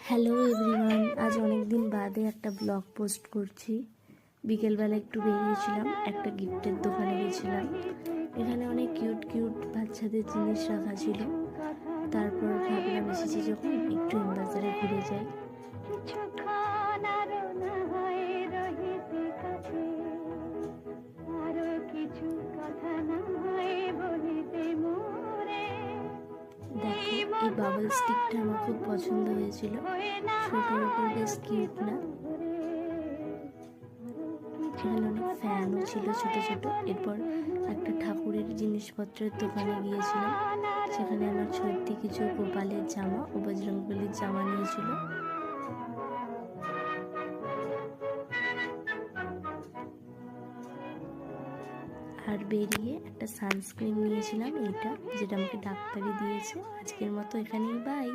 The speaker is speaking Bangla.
হ্যালো এভরিওয়ান, আজ অনেক দিন বাদে একটা ব্লগ পোস্ট করছি। বিকেলবেলা একটু বেরিয়েছিলাম, একটা গিফটের দোকানে গেছিলাম। এখানে অনেক কিউট কিউট বাচ্চাদের জিনিস রাখা ছিল। তারপর ভাবলাম এসেছি যখন একটু বাজারে ঘুরে যাই। দেখো, এই বাবল স্টিকটা আমার খুব পছন্দ হয়েছিল। ছোটোর উপর বেশ কিউট না? এখানে অনেক ফ্যানও ছিল ছোট ছোট। এরপর একটা ঠাকুরের জিনিসপত্রের দোকানে গিয়েছিলাম। সেখানে আমার ছোট্টি কিছু গোপালের জামা ও বজরংবলীর জামা নিয়েছিল। আর বেরিয়ে একটা সানস্ক্রিন নিয়েছিলাম, এইটা যেটা আমাকে ডাক্তারই দিয়েছে। আজকের মতো এখানেই বাই।